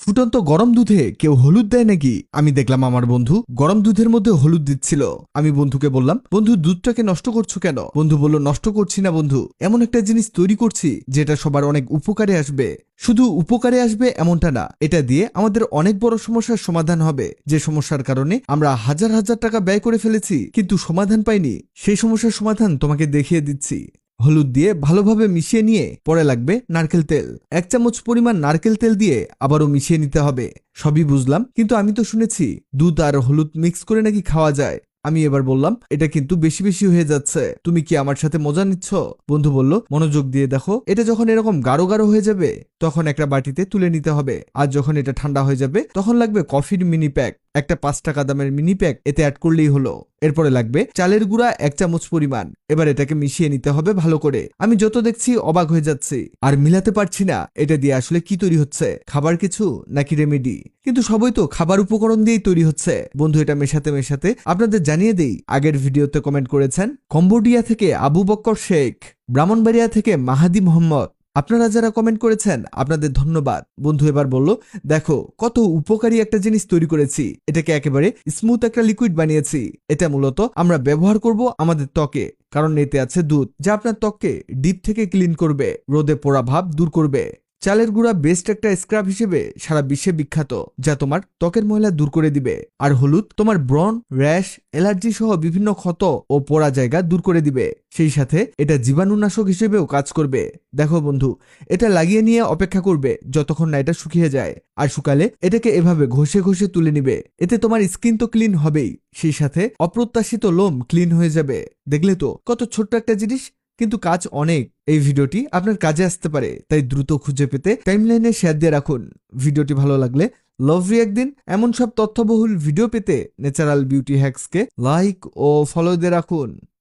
ফুটন্ত গরম দুধে কেউ হলুদ দেয় নাকি? আমি দেখলাম আমার বন্ধু গরম দুধের মধ্যে হলুদ দিচ্ছিল। আমি বন্ধুকে বললাম, বন্ধু দুধটাকে নষ্ট করছো কেন? বন্ধু বলল, নষ্ট করছি না বন্ধু, এমন একটা জিনিস তৈরি করছি যেটা সবার অনেক উপকারে আসবে। শুধু উপকারে আসবে এমনটা না, এটা দিয়ে আমাদের অনেক বড় সমস্যার সমাধান হবে। যে সমস্যার কারণে আমরা হাজার হাজার টাকা ব্যয় করে ফেলেছি কিন্তু সমাধান পাইনি, সেই সমস্যার সমাধান তোমাকে দেখিয়ে দিচ্ছি। হলুদ দিয়ে ভালোভাবে মিশিয়ে নিয়ে পরে লাগবে নারকেল তেল। 1 চামচ পরিমাণ নারকেল তেল দিয়ে আবারও মিশিয়ে নিতে হবে। সবই বুঝলাম, কিন্তু আমি তো শুনেছি দুধ আর হলুদ মিক্স করে নাকি খাওয়া যায়। আমি এবার বললাম, এটা কিন্তু বেশি বেশি হয়ে যাচ্ছে, তুমি কি আমার সাথে মজা নিচ্ছ? বন্ধু বলল, মনোযোগ দিয়ে দেখো, এটা যখন এরকম গাঢ় গাঢ় হয়ে যাবে তখন একটা বাটিতে তুলে নিতে হবে। আর যখন এটা ঠান্ডা হয়ে যাবে তখন লাগবে কফির মিনি প্যাক, একটা 5 টাকা দামের মিনি প্যাক এতে অ্যাড করলেই হলো। এরপরে লাগবে চালের গুঁড়া 1 চামচ পরিমাণ। এবার এটাকে মিশিয়ে নিতে হবে ভালো করে। আমি যত দেখছি অবাক হয়ে যাচ্ছি আর মিলাতে পারছি না এটা দিয়ে আসলে কি তৈরি হচ্ছে, খাবার কিছু নাকি রেমেডি। কিন্তু সবই তো খাবার উপকরণ দিয়েই তৈরি হচ্ছে। বন্ধু এটা মেশাতে মেশাতে আপনাদের জানিয়ে দেই, আগের ভিডিওতে কমেন্ট করেছেন কম্বোডিয়া থেকে আবু বক্কর শেখ, ব্রাহ্মণবাড়িয়া থেকে মাহাদি মোহাম্মদ। আপনারা যারা কমেন্ট করেছেন আপনাদের ধন্যবাদ। বন্ধু এবার বলল, দেখো কত উপকারী একটা জিনিস তৈরি করেছি, এটাকে একেবারে স্মুথ একটা লিকুইড বানিয়েছি। এটা মূলত আমরা ব্যবহার করব আমাদের ত্বকে, কারণ এতে আছে দুধ যা আপনার ত্বককে ডিপ থেকে ক্লিন করবে, রোদে পোড়া ভাব দূর করবে। চালের গুঁড়া বেস্ট একটা স্ক্রাব হিসেবে সারা বিশ্বে বিখ্যাত, যা তোমার ত্বকের ময়লা দূর করে দিবে। আর হলুদ তোমার ব্রণ, র্যাশ, অ্যালার্জি সহ বিভিন্ন ক্ষত ও পোড়া জায়গা দূর করে দিবে। সেই সাথে এটা জীবাণুনাশক হিসেবেও কাজ করবে। দেখো বন্ধু, এটা লাগিয়ে নিয়ে অপেক্ষা করবে যতক্ষণ না এটা শুকিয়ে যায়। আর শুকালে এটাকে এভাবে ঘষে ঘষে তুলে নিবে। এতে তোমার স্কিন তো ক্লিন হবেই, সেই সাথে অপ্রত্যাশিত লোম ক্লিন হয়ে যাবে। দেখলে তো কত ছোট্ট একটা জিনিস, কিন্তু কাজ অনেক। এই ভিডিওটি আপনার কাজে আসতে পারে, তাই দ্রুত খুঁজে পেতে টাইমলাইনে শেয়ার দিয়ে রাখুন। ভিডিওটি ভালো লাগলে লভ রিঅ্যাক্ট দিন। এমন সব তথ্যবহুল ভিডিও পেতে ন্যাচারাল বিউটি হ্যাক্সকে লাইক ও ফলো দিয়ে রাখুন।